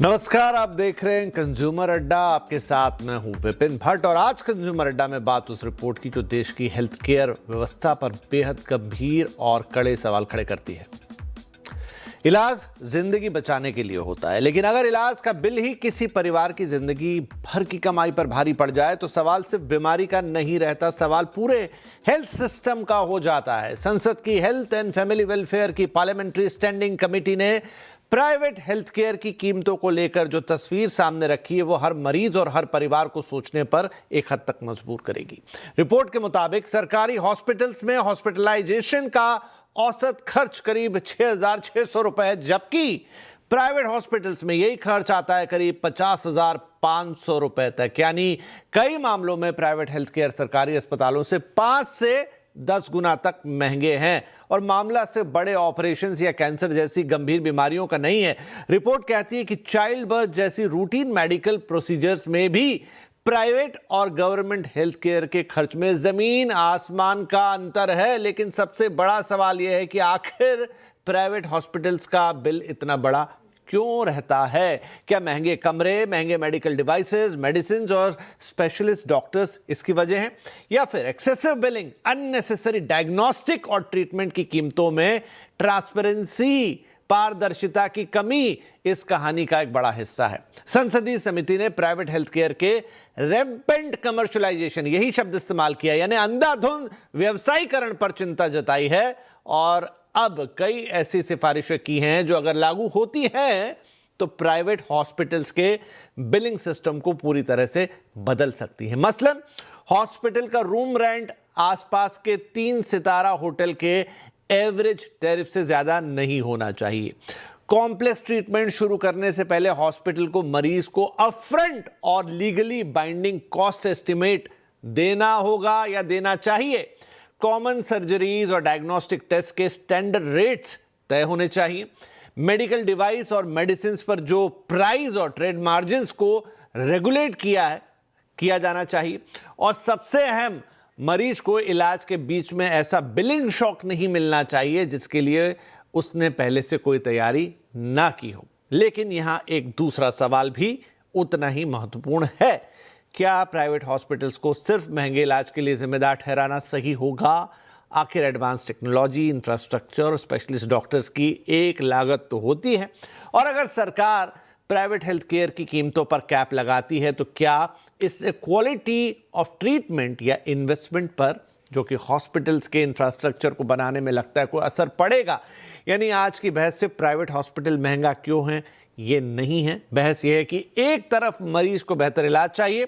नमस्कार, आप देख रहे हैं कंज्यूमर अड्डा। आपके साथ मैं हूं विपिन भट्ट और आज कंज्यूमर अड्डा में बात उस रिपोर्ट की जो देश की हेल्थ केयर व्यवस्था पर बेहद गंभीर और कड़े सवाल खड़े करती है। इलाज जिंदगी बचाने के लिए होता है, लेकिन अगर इलाज का बिल ही किसी परिवार की जिंदगी भर की कमाई पर भारी पड़ जाए तो सवाल सिर्फ बीमारी का नहीं रहता, सवाल पूरे हेल्थ सिस्टम का हो जाता है। संसद की हेल्थ एंड फैमिली वेलफेयर की पार्लियामेंट्री स्टैंडिंग कमेटी ने प्राइवेट हेल्थ केयर की कीमतों को लेकर जो तस्वीर सामने रखी है वो हर मरीज और हर परिवार को सोचने पर एक हद तक मजबूर करेगी। रिपोर्ट के मुताबिक सरकारी हॉस्पिटल्स में हॉस्पिटलाइजेशन का औसत खर्च करीब 6,600 रुपए, जबकि प्राइवेट हॉस्पिटल्स में यही खर्च आता है करीब 50,500 रुपए तक। यानी कई मामलों में प्राइवेट हेल्थ केयर सरकारी अस्पतालों से 5 से 10 गुना तक महंगे हैं। और मामला सिर्फ बड़े ऑपरेशंस या कैंसर जैसी गंभीर बीमारियों का नहीं है। रिपोर्ट कहती है कि चाइल्ड बर्थ जैसी रूटीन मेडिकल प्रोसीजर्स में भी प्राइवेट और गवर्नमेंट हेल्थ केयर के खर्च में जमीन आसमान का अंतर है। लेकिन सबसे बड़ा सवाल यह है कि आखिर प्राइवेट हॉस्पिटल्स का बिल इतना बड़ा क्यों रहता है? क्या महंगे कमरे, महंगे मेडिकल डिवाइसेस, मेडिसिन और स्पेशलिस्ट डॉक्टर्स इसकी वजह है, या फिर एक्सेसिव बिलिंग, अननेसेसरी डायग्नोस्टिक और ट्रीटमेंट की कीमतों में ट्रांसपेरेंसी, पारदर्शिता की कमी इस कहानी का एक बड़ा हिस्सा है। संसदीय समिति ने प्राइवेट हेल्थ केयर के रैम्पेंट कमर्शियलाइजेशन, यही शब्द इस्तेमाल किया, यानी अंधाधुंध व्यवसायीकरण पर चिंता जताई है और अब कई ऐसी सिफारिशें की हैं जो अगर लागू होती हैं तो प्राइवेट हॉस्पिटल्स के बिलिंग सिस्टम को पूरी तरह से बदल सकती है। मसलन हॉस्पिटल का रूम रेंट आसपास के 3 सितारा होटल के एवरेज टैरिफ से ज्यादा नहीं होना चाहिए। कॉम्प्लेक्स ट्रीटमेंट शुरू करने से पहले हॉस्पिटल को मरीज को अपफ्रंट और लीगली बाइंडिंग कॉस्ट एस्टिमेट देना होगा या देना चाहिए। कॉमन सर्जरीज और डायग्नोस्टिक टेस्ट के स्टैंडर्ड रेट्स तय होने चाहिए। मेडिकल डिवाइस और मेडिसिन पर जो प्राइस और ट्रेड मार्जिन्स को रेगुलेट किया जाना चाहिए। और सबसे अहम, मरीज को इलाज के बीच में ऐसा बिलिंग शॉक नहीं मिलना चाहिए जिसके लिए उसने पहले से कोई तैयारी ना की हो। लेकिन यहां एक दूसरा सवाल भी उतना ही महत्वपूर्ण है। क्या प्राइवेट हॉस्पिटल्स को सिर्फ महंगे इलाज के लिए जिम्मेदार ठहराना सही होगा? आखिर एडवांस टेक्नोलॉजी, इंफ्रास्ट्रक्चर और स्पेशलिस्ट डॉक्टर्स की एक लागत तो होती है, और अगर सरकार प्राइवेट हेल्थ केयर की कीमतों पर कैप लगाती है तो क्या इससे क्वालिटी ऑफ ट्रीटमेंट या इन्वेस्टमेंट पर, जो कि हॉस्पिटल्स के इंफ्रास्ट्रक्चर को बनाने में लगता है, कोई असर पड़ेगा? यानी आज की बहस से प्राइवेट हॉस्पिटल महंगा क्यों है ये नहीं है। बहस यह है कि एक तरफ मरीज को बेहतर इलाज चाहिए,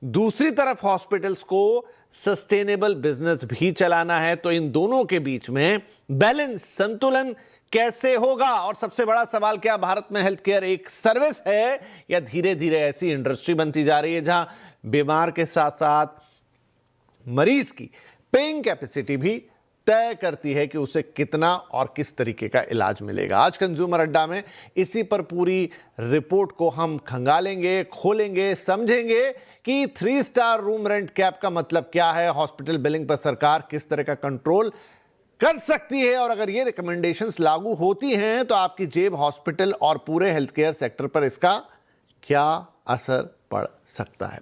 दूसरी तरफ हॉस्पिटल्स को सस्टेनेबल बिजनेस भी चलाना है। तो इन दोनों के बीच में बैलेंस, संतुलन कैसे होगा? और सबसे बड़ा सवाल, क्या भारत में हेल्थ केयर एक सर्विस है या धीरे धीरे ऐसी इंडस्ट्री बनती जा रही है जहां बीमार के साथ साथ मरीज की पेइंग कैपेसिटी भी तय करती है कि उसे कितना और किस तरीके का इलाज मिलेगा? आज कंज्यूमर अड्डा में इसी पर पूरी रिपोर्ट को हम खंगालेंगे, खोलेंगे, समझेंगे कि 3 स्टार रूम रेंट कैप का मतलब क्या है, हॉस्पिटल बिलिंग पर सरकार किस तरह का कंट्रोल कर सकती है, और अगर ये रिकमेंडेशंस लागू होती हैं तो आपकी जेब, हॉस्पिटल और पूरे हेल्थ केयर सेक्टर पर इसका क्या असर पड़ सकता है।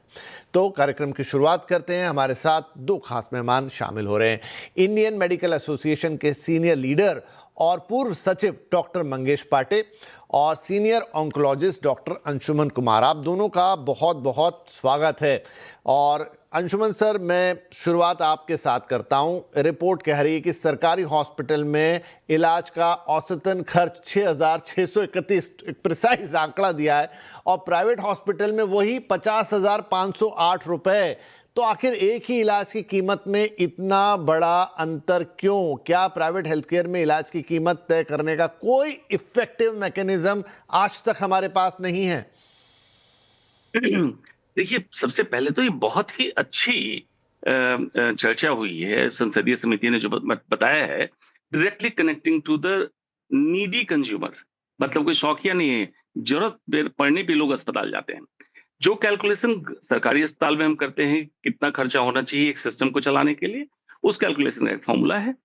तो कार्यक्रम की शुरुआत करते हैं। हमारे साथ 2 खास मेहमान शामिल हो रहे हैं। इंडियन मेडिकल एसोसिएशन के सीनियर लीडर और पूर्व सचिव डॉक्टर मंगेश पांडे और senior oncologist doctor Anshuman Kumar, आप दोनों का बहुत बहुत स्वागत है। और अंशुमन सर, मैं शुरुआत आपके साथ करता हूं। रिपोर्ट कह रही है कि सरकारी हॉस्पिटल में इलाज का औसतन खर्च 6,631, एक प्रिसाइज आंकड़ा दिया है, और प्राइवेट हॉस्पिटल में वही 50,508 रुपए। तो आखिर एक ही इलाज की कीमत में इतना बड़ा अंतर क्यों? क्या प्राइवेट हेल्थ केयर में इलाज की कीमत तय करने का कोई इफेक्टिव मैकेनिज्म आज तक हमारे पास नहीं है? देखिए, सबसे पहले तो ये बहुत ही अच्छी चर्चा हुई है। संसदीय समिति ने जो बताया है, directly connecting to the needy consumer, मतलब कोई शौकिया नहीं है, जरूरत पड़ने पे लोग अस्पताल जाते हैं। जो कैलकुलेशन सरकारी अस्पताल में हम करते हैं, कितना खर्चा होना चाहिए एक सिस्टम को चलाने के लिए, उस कैलकुलेशन का एक फॉर्मूला है।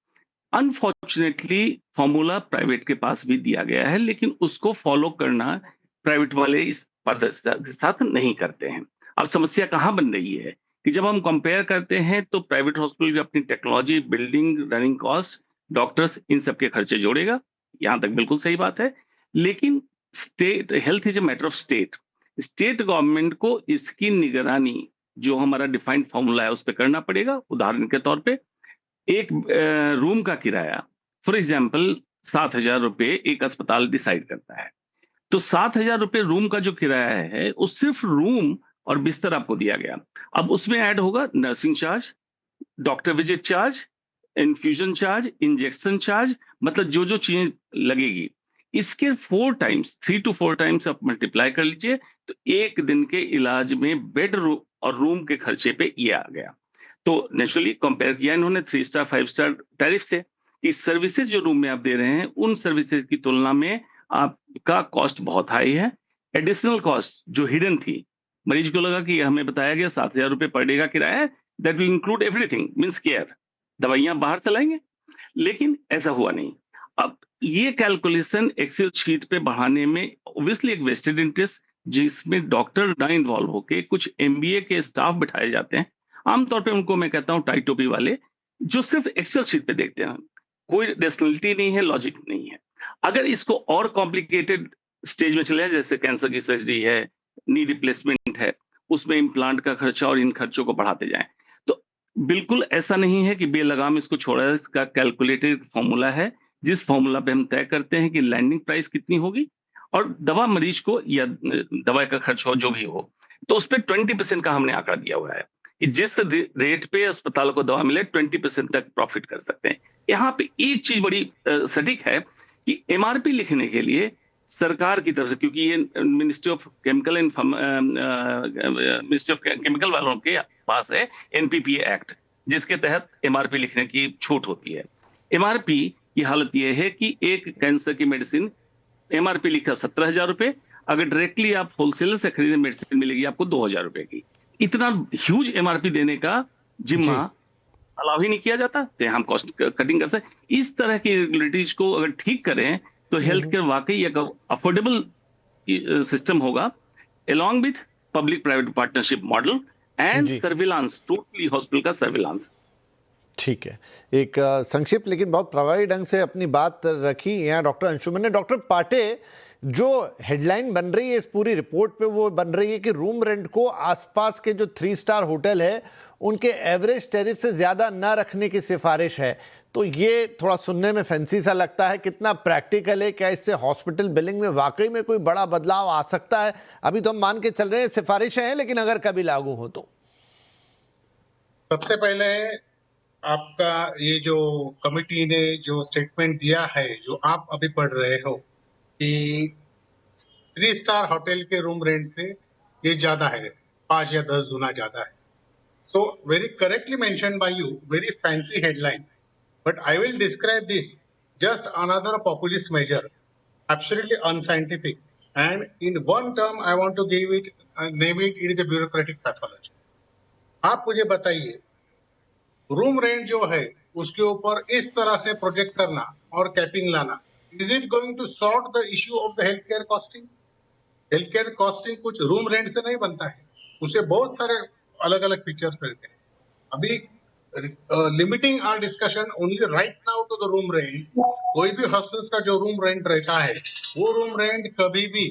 अनफॉर्चुनेटली फॉर्मूला प्राइवेट के पास भी दिया गया है, लेकिन उसको फॉलो करना प्राइवेट वाले इस पारदर्शिता के साथ नहीं करते हैं। अब समस्या कहाँ बन रही है कि जब हम कंपेयर करते हैं तो प्राइवेट हॉस्पिटल अपनी technology, building, running cost, doctors, इन सब के खर्चे जोड़ेगा, यहाँ तक बिल्कुल सही बात है। लेकिन state health is a matter of state. State government को इसकी निगरानी जो हमारा डिफाइंड फॉर्मूला है उस पर करना पड़ेगा। उदाहरण के तौर पे एक रूम का किराया फॉर एग्जाम्पल 7,000 रुपये एक अस्पताल डिसाइड करता है, तो 7,000 रुपये रूम का जो किराया है वो सिर्फ रूम और बिस्तर आपको दिया गया। अब उसमें ऐड होगा nursing charge, doctor visit charge, infusion charge, injection charge, मतलब जो जो चीजें लगेगी इसके 4 टाइम्स, 3 to 4 टाइम्स आप मल्टीप्लाई कर लीजिए, तो एक दिन के इलाज में बेड और रूम के खर्चे पे ये आ गया। तो नेचुरली कंपेयर किया इन्होंने 3 स्टार 5 स्टार टैरिफ से। इस सर्विसेज जो रूम में आप दे रहे हैं उन सर्विसेज की तुलना में आपका कॉस्ट बहुत हाई है। एडिशनल कॉस्ट जो हिडन थी, मरीज को लगा कि हमें बताया गया 7,000 रुपये पर डे का किराया है, that will include everything, means care, दवाइयां बाहर चलाएंगे, लेकिन ऐसा हुआ नहीं। अब ये कैलकुलेशन एक्सेल शीट पे बढ़ाने में ऑब्वियसली एक वेस्टेड इंटरेस्ट, जिसमें डॉक्टर ना इन्वॉल्व होके कुछ एमबीए के स्टाफ बिठाए जाते हैं। आमतौर पे उनको मैं कहता हूँ टाई टोपी वाले, जो सिर्फ एक्सेल शीट पे देखते हैं, कोई रेशनलिटी नहीं है, लॉजिक नहीं है। अगर इसको और कॉम्प्लिकेटेड स्टेज में चले, जैसे कैंसर की सर्जरी है, नी रिप्लेसमेंट है, उसमें इम्प्लांट का खर्चा और इन खर्चों को बढ़ाते जाएं, तो बिल्कुल ऐसा नहीं है कि बेलगाम इसको छोड़ा है। इसका कैलकुलेटेड फॉर्मूला है, जिस फॉर्मूला पे हम तय करते हैं कि लैंडिंग प्राइस कितनी होगी और दवा मरीज को या दवा का खर्च हो जो भी हो, तो उस पर 20% का हमने आंकड़ा दिया हुआ है कि जिस रेट पे अस्पताल को दवा मिले 20% तक प्रॉफिट कर सकते हैं। यहाँ पे एक चीज बड़ी सटीक है कि एमआरपी लिखने के लिए सरकार की तरफ से, क्योंकि ये ministry of chemical and ministry of chemical वालों के पास है एनपीपीए एक्ट, जिसके तहत एमआरपी लिखने की छूट होती है। एमआरपी की हालत यह है कि एक कैंसर की मेडिसिन एमआरपी लिखा 17,000 रुपए, अगर डायरेक्टली आप होलसेलर से खरीदे मेडिसिन मिलेगी आपको 2,000 रुपए की। इतना ह्यूज एमआरपी देने का जिम्मा अलाउ ही नहीं किया जाता, तो हम कॉस्ट कटिंग कर सकते। इस तरह की रेगुलेटरीज को अगर ठीक करें तो हेल्थ केयर वाकई एक अफोर्डेबल सिस्टम होगा, along with public private partnership model and surveillance, totally hospital का सर्विलांस। ठीक है, एक संक्षिप्त लेकिन बहुत प्रभावी ढंग से अपनी बात रखी यहाँ डॉक्टर अंशुमन ने। डॉक्टर पाटे, जो हेडलाइन बन रही है इस पूरी रिपोर्ट पे वो बन रही है कि रूम रेंट को आसपास के जो 3 स्टार होटल है उनके एवरेज टैरिफ से ज़्यादा ना रखने की सिफारिश है। तो ये थोड़ा सुनने में फैंसी सा लगता है, कितना प्रैक्टिकल है? क्या इससे हॉस्पिटल बिलिंग में वाकई में कोई बड़ा बदलाव आ सकता है? अभी तो हम मान के चल रहे हैं सिफारिशें हैं, लेकिन अगर कभी लागू हो तो। सबसे पहले आपका ये जो कमिटी ने जो स्टेटमेंट दिया है जो आप अभी पढ़ रहे हो कि 3 स्टार होटल के रूम रेंट से ये ज्यादा है, 5 या 10 गुना ज्यादा है। So very correctly mention by you, very fancy headline, but I will describe this just another populist measure, absolutely unscientific, and in one term I want to give it, name it, it is a bureaucratic pathology. आप मुझे बताइए, room rent जो है उसके ऊपर इस तरह से प्रोजेक्ट करना और कैपिंग लाना, is it going to sort the issue of the health care costing? Health care costing कुछ रूम रेंट से नहीं बनता है, उसे बहुत सारे अलग अलग फीचर्स रहते हैं। अभी limiting our discussion only right now to the room rent, कोई भी हॉस्पिटल्स का जो रूम रेंट रहता है वो रूम रेंट कभी भी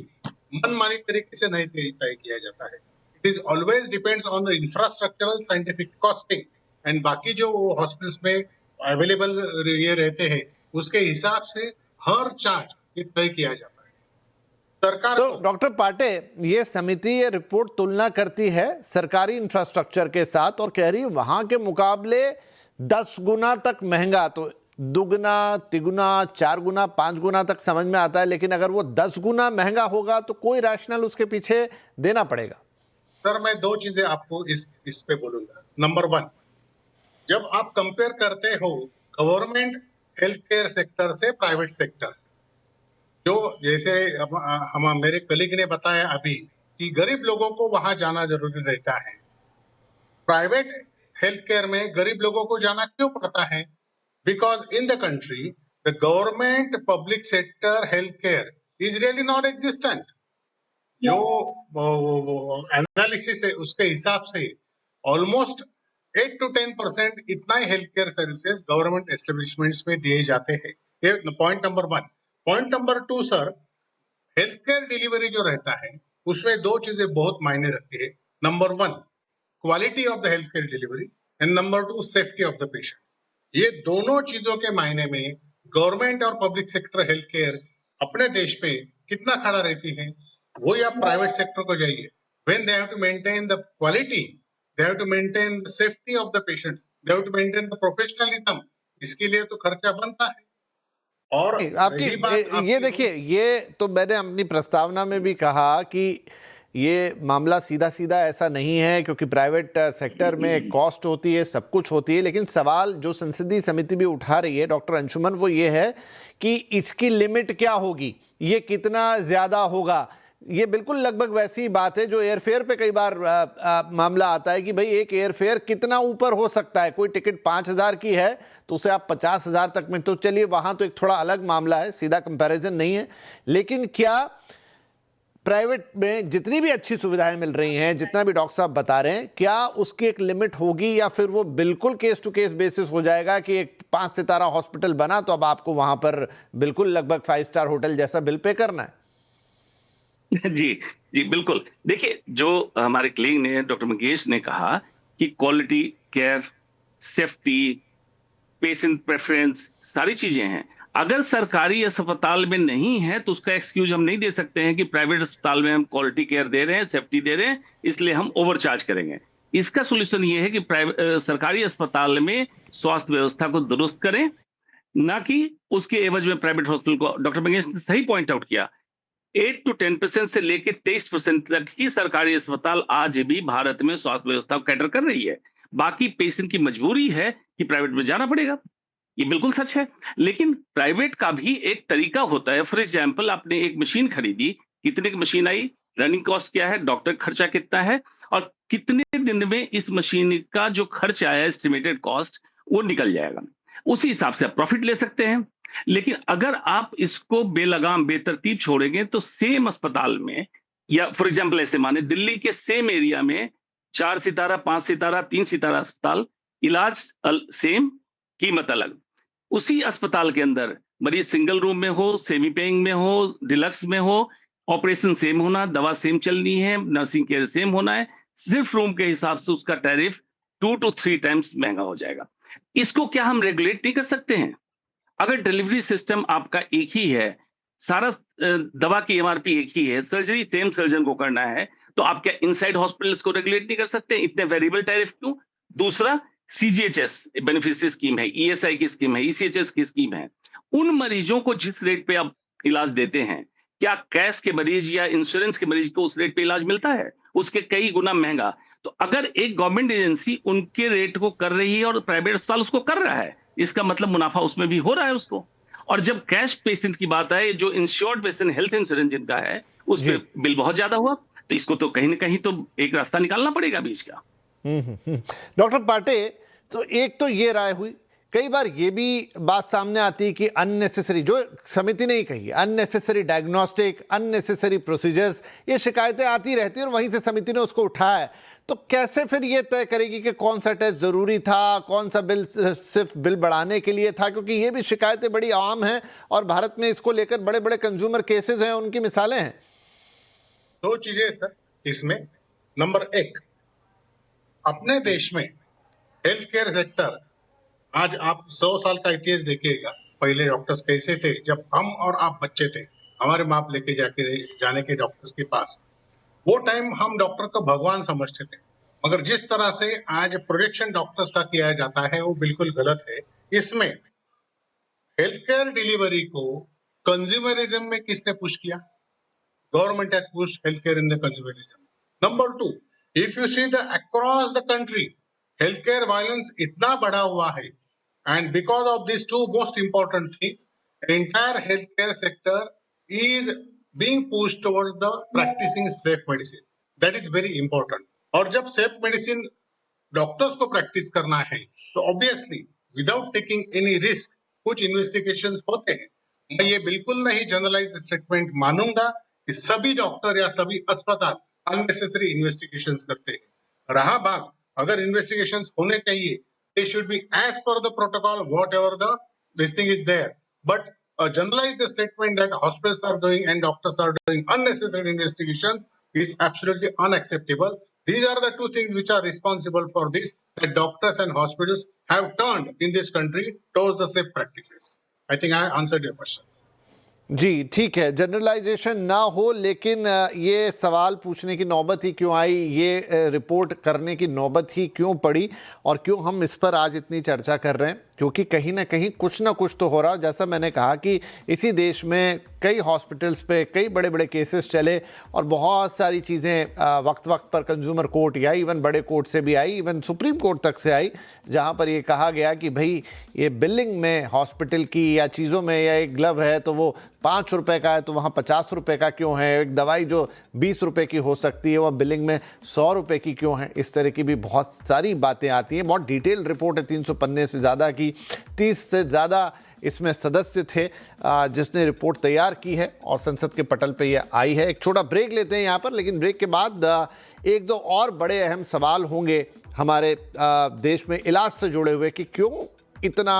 मनमानी तरीके से नहीं तय किया जाता है। It is always depends on the infrastructural scientific costing, and बाकी जो हॉस्पिटल्स में अवेलेबल ये रहते हैं उसके हिसाब से हर चार्ज ये तय किया जाता है सरकार। तो डॉक्टर पाटे, ये समिति ये रिपोर्ट तुलना करती है सरकारी इंफ्रास्ट्रक्चर के साथ और कह रही है वहां के मुकाबले 10 गुना तक महंगा। तो दुगुना, तिगुना, 4 गुना, 5 गुना तक समझ में आता है, लेकिन अगर वो 10 गुना महंगा होगा तो कोई रैशनल उसके पीछे देना पड़ेगा। सर मैं 2 चीजें आपको इस पे बोलूंगा। नंबर 1, जब आप कंपेयर करते हो गवर्नमेंट हेल्थ केयर सेक्टर से प्राइवेट सेक्टर, जो जैसे हम मेरे कलीग ने बताया अभी कि गरीब लोगों को वहां जाना जरूरी रहता है, प्राइवेट हेल्थ केयर में गरीब लोगों को जाना क्यों पड़ता है? Because in the country the government public sector health care is really not existent. जो एनालिसिस है उसके हिसाब से ऑलमोस्ट 8 to 10% इतना ही health care services government establishments में दिए जाते हैं। ये point number 1। Point number 2 sir, health care delivery जो रहता है उसमें दो चीजें बहुत मायने रखती है। Number 1 quality of the health care delivery and number 2 safety of the patient. ये दोनों चीजों के मायने में गवर्नमेंट और पब्लिक सेक्टर हेल्थ केयर अपने देश में कितना खड़ा रहती है, वही आप प्राइवेट सेक्टर को जाइए। When they have to maintain the quality, they have to maintain the safety of the patients, they have to maintain the professionalism, इसके लिए तो खर्चा बनता है। और आपकी रही बात ये आपकी देखिए, ये तो मैंने अपनी प्रस्तावना में भी कहा कि ये मामला सीधा सीधा ऐसा नहीं है, क्योंकि प्राइवेट सेक्टर में कॉस्ट होती है, सब कुछ होती है, लेकिन सवाल जो संसदीय समिति भी उठा रही है डॉक्टर अंशुमन, वो ये है कि इसकी लिमिट क्या होगी, ये कितना ज़्यादा होगा। ये बिल्कुल लगभग वैसी बात है जो एयरफेयर पे कई बार मामला आता है कि भाई एक एयरफेयर कितना ऊपर हो सकता है। कोई टिकट 5,000 की है तो उसे आप 50,000 तक में, तो चलिए वहाँ तो एक थोड़ा अलग मामला है, सीधा कंपैरिजन नहीं है। लेकिन क्या प्राइवेट में जितनी भी अच्छी सुविधाएं मिल रही हैं, जितना भी डॉक्टर साहब बता रहे हैं, क्या उसकी एक लिमिट होगी, या फिर वो बिल्कुल केस टू केस बेसिस हो जाएगा कि एक 5 सितारा हॉस्पिटल बना तो अब आपको वहां पर बिल्कुल लगभग 5 स्टार होटल जैसा बिल पे करना है? जी, जी, बिल्कुल। देखिए, जो हमारे कलीग ने, डॉक्टर मंगेश ने कहा कि quality care, safety, patient preference, सारी चीजें हैं। अगर सरकारी अस्पताल में नहीं है तो उसका एक्सक्यूज हम नहीं दे सकते हैं कि प्राइवेट अस्पताल में हम क्वालिटी केयर दे रहे हैं, सेफ्टी दे रहे हैं, इसलिए हम ओवरचार्ज करेंगे। इसका सोल्यूशन ये है कि सरकारी अस्पताल में स्वास्थ्य व्यवस्था को दुरुस्त करें, ना कि उसके एवज में प्राइवेट हॉस्पिटल को। डॉक्टर मंगेश ने सही पॉइंट आउट किया, 8 to 10% से लेकर 23% तक की सरकारी अस्पताल आज भी भारत में स्वास्थ्य व्यवस्था को कैटर कर रही है। बाकी पेशेंट की मजबूरी है कि प्राइवेट में जाना पड़ेगा, ये बिल्कुल सच है। लेकिन प्राइवेट का भी एक तरीका होता है। फॉर एग्जाम्पल, आपने एक मशीन खरीदी, कितने की मशीन आई, रनिंग कॉस्ट क्या है, डॉक्टर खर्चा कितना है, और कितने दिन में इस मशीन का जो खर्च आया, एस्टिमेटेड कॉस्ट, वो निकल जाएगा। उसी हिसाब से आप प्रॉफिट ले सकते हैं। लेकिन अगर आप इसको बेलगाम बेतरतीब छोड़ेंगे तो सेम अस्पताल में, या फॉर एग्जाम्पल ऐसे माने दिल्ली के सेम एरिया में 4 सितारा, 5 सितारा, 3 सितारा अस्पताल, इलाज सेम, कीमत अलग। उसी अस्पताल के अंदर मरीज सिंगल रूम में हो, सेमी पेइंग में हो, डिलक्स में हो, ऑपरेशन सेम होना, दवा सेम चलनी है, नर्सिंग केयर सेम होना है, सिर्फ रूम के हिसाब से उसका टैरिफ 2 to 3 टाइम्स महंगा हो जाएगा। इसको क्या हम रेगुलेट नहीं कर सकते हैं? अगर डिलीवरी सिस्टम आपका एक ही है, सारा दवा की एमआरपी एक ही है, सर्जरी सेम सर्जन को करना है, तो आप क्या इनसाइड हॉस्पिटल्स को रेगुलेट नहीं कर सकते? इतने वेरिएबल टैरिफ क्यों? दूसरा, सीजीएचएस बेनिफिशियरी स्कीम है, ईएसआई की स्कीम है, ईसीएचएस की स्कीम है। उन मरीजों को जिस रेट पे आप इलाज देते हैं, क्या कैश के मरीज या इंश्योरेंस के मरीज को उस रेट पे इलाज मिलता है? उसके कई गुना महंगा। तो अगर एक गवर्नमेंट एजेंसी उनके रेट को कर रही है और प्राइवेट अस्पताल उसको कर रहा है, इसका मतलब मुनाफा उसमें भी हो रहा है उसको। और जब कैश पेशेंट की बात आए, जो इंश्योर्ड पेशेंट हेल्थ इंश्योरेंस जिनका है, उस जी। पे बिल बहुत ज्यादा हुआ, तो इसको तो कहीं ना कहीं तो एक रास्ता निकालना पड़ेगा बीच का। डॉक्टर पाटे, तो एक तो ये राय हुई, कई बार ये भी बात सामने आती है कि अननेसेसरी, जो समिति ने ही कही, अननेसेसरी डायग्नोस्टिक, अननेसेसरी प्रोसीजर्स, ये शिकायतें आती रहती हैं और वहीं से समिति ने उसको उठाया है। तो कैसे फिर ये तय करेगी कि कौन सा टेस्ट जरूरी था, कौन सा बिल सिर्फ बिल बढ़ाने के लिए था? क्योंकि ये भी शिकायतें बड़ी आम हैं और भारत में इसको लेकर बड़े बड़े कंज्यूमर केसेस हैं, उनकी मिसालें हैं। दो चीजें सर इसमें। नंबर 1, अपने देश में हेल्थ केयर सेक्टर, आज आप 100 साल का इतिहास देखिएगा, पहले डॉक्टर्स कैसे थे जब हम और आप बच्चे थे, हमारे बाप लेके जाने के डॉक्टर्स के पास, वो टाइम हम डॉक्टर को भगवान समझते थे। मगर जिस तरह से आज प्रोजेक्शन डॉक्टर्स का किया जाता है वो बिल्कुल गलत है। इसमें हेल्थ केयर डिलीवरी को कंज्यूमरिज्म में किसने पुश किया? Government has pushed health care in the consumerism. Number 2, if you see the across the country, health care violence इतना बढ़ा हुआ है, and because of these two most important things, the entire healthcare sector is being pushed towards the practicing safe medicine. That is very important. और जब safe medicine doctors को practice करना है तो obviously without taking any risk कुछ investigations होते हैं। मैं ये बिल्कुल नहीं जनरलाइज स्टेटमेंट मानूंगा कि सभी डॉक्टर या सभी अस्पताल अननेसेसरी इन्वेस्टिगेशंस करते हैं। रहा बात अगर इन्वेस्टिगेशंस होने चाहिए, they should be as per the protocol whatever the this thing is there, but a generalized statement that hospitals are doing and doctors are doing unnecessary investigations is absolutely unacceptable. These are the two things which are responsible for this, that doctors and hospitals have turned in this country towards the safe practices. I think I answered your question. जी ठीक है, generalisation ना हो, लेकिन ये सवाल पूछने की नौबत ही क्यों आई, ये रिपोर्ट करने की नौबत ही क्यों पड़ी, और क्यों हम इस पर आज इतनी चर्चा कर रहे हैं? क्योंकि कहीं ना कहीं कुछ ना कुछ तो हो रहा है। जैसा मैंने कहा कि इसी देश में कई हॉस्पिटल्स पे कई बड़े बड़े केसेस चले और बहुत सारी चीज़ें वक्त वक्त पर कंज्यूमर कोर्ट या इवन बड़े कोर्ट से भी आई, इवन सुप्रीम कोर्ट तक से आई, जहां पर ये कहा गया कि भाई ये बिलिंग में हॉस्पिटल की या चीज़ों में, या एक ग्लव है तो वो 5 रुपए का है तो वहाँ 50 रुपए का क्यों है, एक दवाई जो 20 रुपए की हो सकती है वह बिलिंग में 100 रुपए की क्यों है। इस तरह की भी बहुत सारी बातें आती हैं। बहुत डिटेल रिपोर्ट है, 300 पन्ने से ज़्यादा की, 30 से ज़्यादा इसमें सदस्य थे जिसने रिपोर्ट तैयार की है और संसद के पटल पे ये आई है। एक छोटा ब्रेक लेते हैं यहाँ पर, लेकिन ब्रेक के बाद एक दो और बड़े अहम सवाल होंगे हमारे देश में इलाज से जुड़े हुए कि क्यों इतना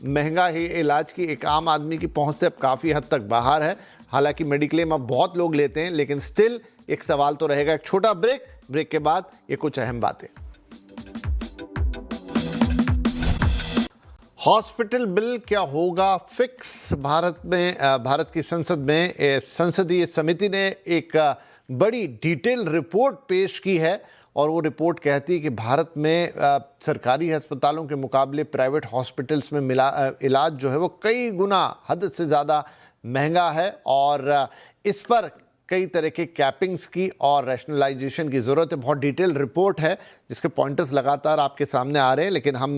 महंगा है इलाज की एक आम आदमी की पहुंच से अब काफ़ी हद तक बाहर है। हालांकि मेडिक्लेम अब बहुत लोग लेते हैं, लेकिन स्टिल एक सवाल तो रहेगा। एक छोटा ब्रेक, ब्रेक के बाद ये कुछ अहम बातें। हॉस्पिटल बिल क्या होगा फिक्स? भारत की संसद में संसदीय समिति ने एक बड़ी डिटेल रिपोर्ट पेश की है और वो रिपोर्ट कहती है कि भारत में सरकारी अस्पतालों के मुकाबले प्राइवेट हॉस्पिटल्स में इलाज जो है वो कई गुना हद से ज़्यादा महंगा है और इस पर कई तरह के कैपिंग्स की और रैशनलाइजेशन की ज़रूरत है। बहुत डिटेल रिपोर्ट है जिसके पॉइंटर्स लगातार आपके सामने आ रहे हैं, लेकिन हम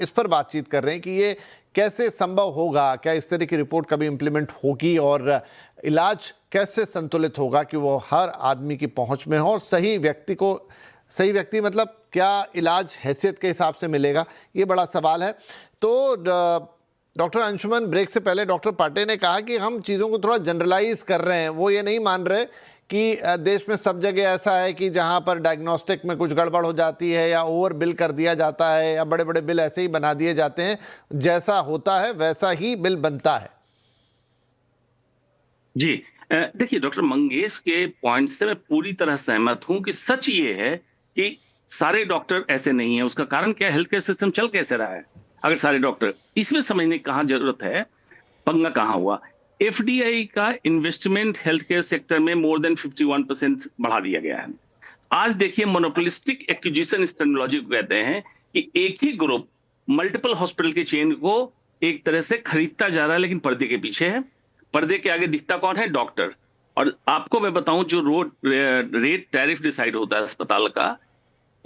इस पर बातचीत कर रहे हैं कि ये कैसे संभव होगा, क्या इस तरह की रिपोर्ट कभी इम्प्लीमेंट होगी और इलाज कैसे संतुलित होगा कि वो हर आदमी की पहुंच में हो और सही व्यक्ति मतलब क्या इलाज हैसियत के हिसाब से मिलेगा, ये बड़ा सवाल है। तो डॉक्टर अंशुमन, ब्रेक से पहले डॉक्टर पांडे ने कहा कि हम चीज़ों को थोड़ा जनरलाइज कर रहे हैं। वो ये नहीं मान रहे कि देश में सब जगह ऐसा है कि जहां पर डायग्नोस्टिक में कुछ गड़बड़ हो जाती है या ओवर बिल कर दिया जाता है या बड़े बड़े बिल ऐसे ही बना दिए जाते हैं, जैसा होता है वैसा ही बिल बनता है। जी देखिए, डॉक्टर मंगेश के पॉइंट से मैं पूरी तरह सहमत हूं कि सच ये है कि सारे डॉक्टर ऐसे नहीं है। उसका कारण क्या है? हेल्थ केयर सिस्टम चल कैसे रहा है अगर सारे डॉक्टर, इसमें समझने की कहां जरूरत है, पंगा कहां हुआ। एफडीआई का इन्वेस्टमेंट हेल्थ केयर सेक्टर में मोर देन 51% बढ़ा दिया गया है। आज देखिए, मोनोपोलिस्टिक एक्विजिशन इस टर्मिनोलॉजी को कहते हैं कि एक ही ग्रुप मल्टीपल हॉस्पिटल के चेन को एक तरह से खरीदता जा रहा है, लेकिन पर्दे के पीछे है। पर्दे के आगे दिखता कौन है? डॉक्टर। और आपको मैं बताऊं, जो रेट टैरिफ डिसाइड होता है अस्पताल का,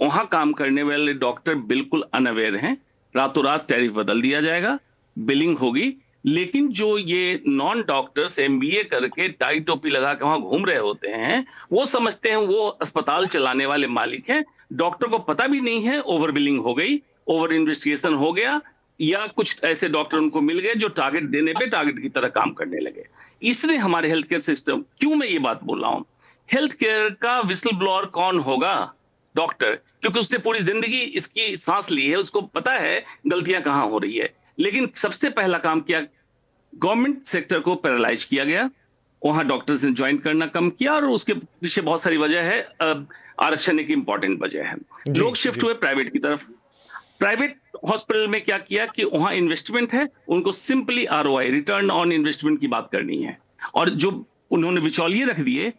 वहां काम करने वाले डॉक्टर बिल्कुल अनअवेयर हैं। रातों रात टैरिफ बदल दिया जाएगा, बिलिंग होगी, लेकिन जो ये नॉन डॉक्टर्स एमबीए करके टाई टोपी लगा के वहां घूम रहे होते हैं, वो समझते हैं वो अस्पताल चलाने वाले मालिक हैं। डॉक्टर को पता भी नहीं है ओवर बिलिंग हो गई, ओवर इन्वेस्टिगेशन हो गया, या कुछ ऐसे डॉक्टर उनको मिल गए जो टारगेट देने पे टारगेट की तरह काम करने लगे। इसलिए हमारे हेल्थ केयर सिस्टम, क्यों मैं ये बात बोल रहा हूं, हेल्थ केयर का विसल ब्लोअर कौन होगा? डॉक्टर, क्योंकि उसने पूरी जिंदगी इसकी सांस ली है, उसको पता है गलतियां कहां हो रही है। लेकिन सबसे पहला काम किया, गवर्नमेंट सेक्टर को पैरालाइज किया गया, वहां डॉक्टर्स ने ज्वाइन करना कम किया, और उसके पीछे बहुत सारी वजह है। आरक्षण एक इंपॉर्टेंट वजह है। लोग शिफ्ट हुए प्राइवेट की तरफ। प्राइवेट हॉस्पिटल में क्या किया कि वहां इन्वेस्टमेंट है, उनको simply ROI, return on investment की बात करनी है, और जो उन्होंने बिचौलिए रख दिए।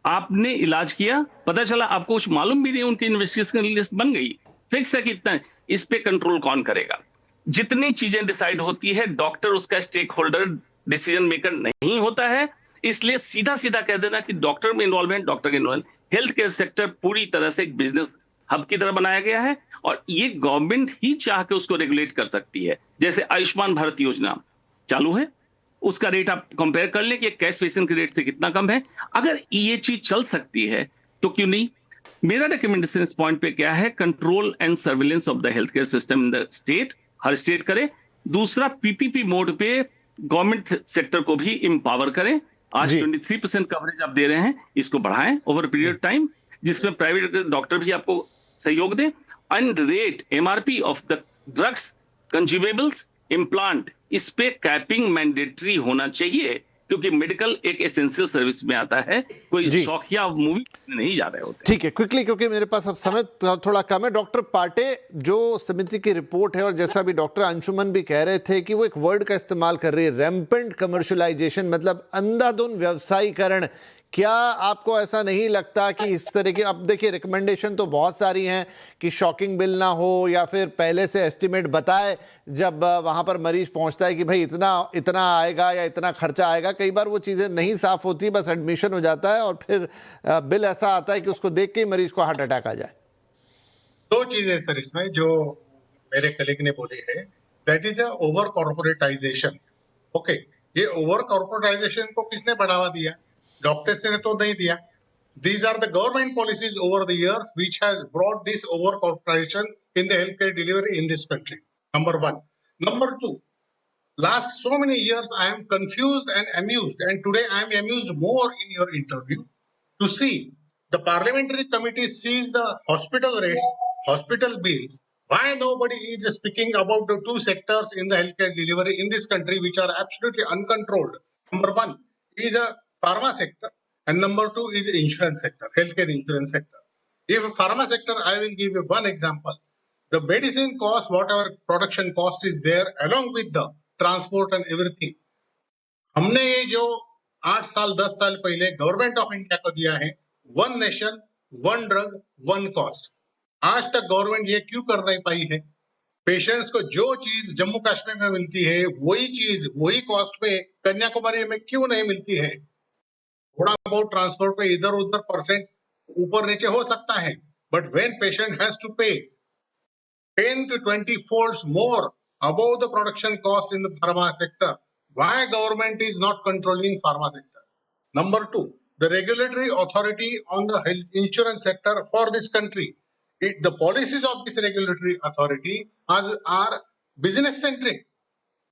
आपने इलाज किया, पता चला आपको कुछ मालूम भी नहीं, उनकी इन्वेस्टिगेशन लिस्ट बन गई, फिक्स है कितना, इस पे कंट्रोल कौन करेगा? जितनी चीजें डिसाइड होती है, डॉक्टर उसका स्टेक होल्डर, डिसीजन मेकर नहीं होता है। इसलिए सीधा सीधा कह देना कि डॉक्टर में इन्वॉल्वमेंट, डॉक्टर के इन्वॉल्वमेंट, हेल्थ केयर सेक्टर पूरी तरह से एक बिजनेस हब की तरह बनाया गया है, और ये गवर्नमेंट ही चाह के उसको रेगुलेट कर सकती है। जैसे आयुष्मान भारत योजना चालू है, उसका रेट आप कंपेयर कर लें कि कैश पेशेंट के रेट से कितना कम है। अगर ये चीज चल सकती है तो क्यों नहीं? मेरा रिकमेंडेशन इस पॉइंट पे क्या है, control and surveillance of the health care system in the state, her state करे। दूसरा, पीपीपी मोड पे गवर्नमेंट सेक्टर को भी एम्पावर करें, आज जी। 23% कवरेज आप दे रहे हैं, इसको बढ़ाएं ओवर पीरियड टाइम, जिसमें प्राइवेट डॉक्टर भी आपको सहयोग दें। And rate MRP of the drugs, consumables, implant, इस पे कैपिंग मैंडेटरी होना चाहिए, क्योंकि मेडिकल एक एसेंशियल सर्विस में आता है, कोई जी। शौकिया मूवी नहीं जा रहे होते। ठीक है, क्विकली, क्योंकि मेरे पास अब समय थोड़ा कम है। डॉक्टर पाटे, जो समिति की रिपोर्ट है और जैसा भी डॉक्टर अंशुमन भी कह रहे थे कि वो एक वर्ड का इस्तेमाल कर रही है, रैम्पेंट कमर्शियलाइजेशन, मतलब अंधाधुंध व्यवसायीकरण, क्या आपको ऐसा नहीं लगता कि इस तरह की, अब देखिए रिकमेंडेशन तो बहुत सारी हैं कि शॉकिंग बिल ना हो या फिर पहले से एस्टिमेट बताए जब वहां पर मरीज पहुंचता है कि भाई इतना इतना आएगा या इतना खर्चा आएगा। कई बार वो चीज़ें नहीं साफ होती, बस एडमिशन हो जाता है और फिर बिल ऐसा आता है कि उसको देख के ही मरीज को हार्ट अटैक आ जाए। दो चीजें सर इसमें जो मेरे कलीग ने बोली है, that is a over corporatisation. Okay, ये ओवर कॉर्पोरेटाइजेशन को किसने बढ़ावा दिया? डॉक्टर्स ने तो नहीं दिया। These are the government policies over the years which has brought this over corporation in the healthcare delivery in this country. Number one. Number two, last so many years I am confused and amused, and today I am amused more in your interview to see the parliamentary committee sees the hospital rates, hospital bills. Why nobody is speaking about the two sectors in the healthcare delivery in this country which are absolutely uncontrolled? Number one is a pharma sector, and number two is insurance sector, healthcare insurance sector. If pharma sector, I will give you one example. The medicine cost, whatever production cost is there, along with the transport and everything. हमने ये जो 8 साल 10 साल पहले government of India को दिया है, one nation one drug one cost, आज तक गवर्नमेंट ये क्यों कर नहीं पाई है? पेशेंट्स को जो चीज जम्मू कश्मीर में मिलती है वही चीज वही कॉस्ट पे कन्याकुमारी में क्यों नहीं मिलती है? थोड़ा बहुत ट्रांसपोर्ट पे इधर उधर परसेंट ऊपर नीचे हो सकता है, but when patient has to pay 10 to 20 folds more above the production cost in the pharma sector, why government is not controlling pharma sector? Number two, the regulatory authority on the health insurance sector for this country, the policies of this regulatory authority are business centric.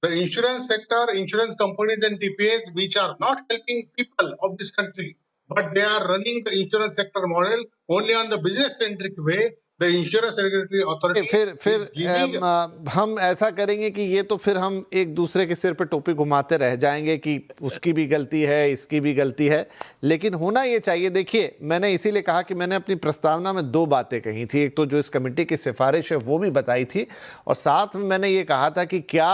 The insurance sector, insurance companies and TPAs which are not helping people of this country, but they are running the insurance sector model only on the business centric way. The insurance regulatory authority फिर is giving हम ऐसा करेंगे कि ये तो फिर हम एक दूसरे के सिर पे टोपी घुमाते रह जाएंगे कि उसकी भी गलती है, इसकी भी गलती है, लेकिन होना ये चाहिए। देखिए, मैंने इसीलिए कहा कि मैंने अपनी प्रस्तावना में दो बातें कही थी। एक तो जो इस कमेटी की सिफारिश है वो भी बताई थी, और साथ में मैंने ये कहा था कि क्या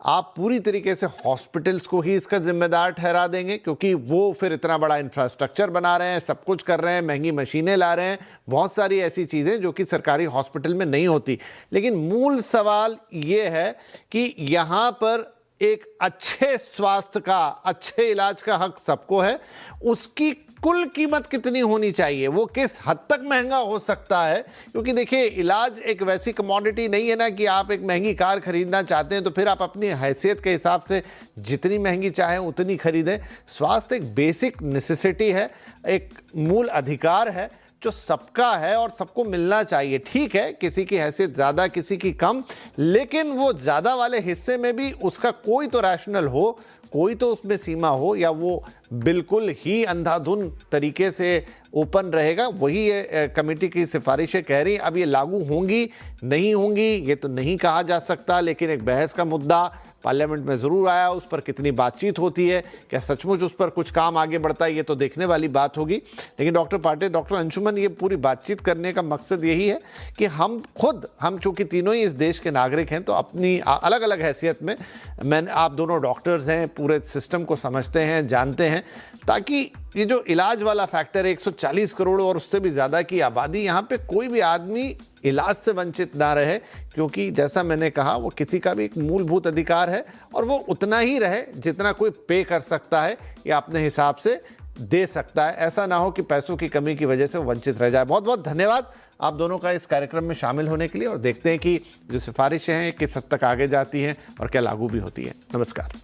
आप पूरी तरीके से हॉस्पिटल्स को ही इसका जिम्मेदार ठहरा देंगे, क्योंकि वो फिर इतना बड़ा इंफ्रास्ट्रक्चर बना रहे हैं, सब कुछ कर रहे हैं, महंगी मशीनें ला रहे हैं, बहुत सारी ऐसी चीज़ें जो कि सरकारी हॉस्पिटल में नहीं होती। लेकिन मूल सवाल ये है कि यहाँ पर एक अच्छे स्वास्थ्य का, अच्छे इलाज का हक सबको है। उसकी कुल कीमत कितनी होनी चाहिए, वो किस हद तक महंगा हो सकता है, क्योंकि देखिए इलाज एक वैसी कमोडिटी नहीं है ना कि आप एक महंगी कार खरीदना चाहते हैं तो फिर आप अपनी हैसियत के हिसाब से जितनी महंगी चाहें उतनी खरीदें। स्वास्थ्य एक बेसिक नेसेसिटी है, एक मूल अधिकार है जो सबका है और सबको मिलना चाहिए। ठीक है, किसी की हैसियत ज़्यादा, किसी की कम, लेकिन वो ज़्यादा वाले हिस्से में भी उसका कोई तो रैशनल हो, कोई तो उसमें सीमा हो, या वो बिल्कुल ही अंधाधुंध तरीके से ओपन रहेगा। वही ये कमेटी की सिफारिशें कह रही। अब ये लागू होंगी नहीं होंगी ये तो नहीं कहा जा सकता, लेकिन एक बहस का मुद्दा पार्लियामेंट में ज़रूर आया। उस पर कितनी बातचीत होती है, क्या सचमुच उस पर कुछ काम आगे बढ़ता है, ये तो देखने वाली बात होगी। लेकिन डॉक्टर पाटे, डॉक्टर अंशुमन, ये पूरी बातचीत करने का मकसद यही है कि हम चूँकि तीनों ही इस देश के नागरिक हैं, तो अपनी अलग अलग हैसियत में आप दोनों डॉक्टर्स हैं, पूरे सिस्टम को समझते हैं, जानते हैं, ताकि ये जो इलाज वाला फैक्टर है, 140 करोड़ और उससे भी ज़्यादा की आबादी, यहाँ पे कोई भी आदमी इलाज से वंचित ना रहे, क्योंकि जैसा मैंने कहा वो किसी का भी एक मूलभूत अधिकार है, और वो उतना ही रहे जितना कोई पे कर सकता है या अपने हिसाब से दे सकता है। ऐसा ना हो कि पैसों की कमी की वजह से वो वंचित रह जाए। बहुत बहुत धन्यवाद आप दोनों का इस कार्यक्रम में शामिल होने के लिए, और देखते हैं कि जो सिफारिशें हैं किस हद तक आगे जाती हैं और क्या लागू भी होती हैं। नमस्कार।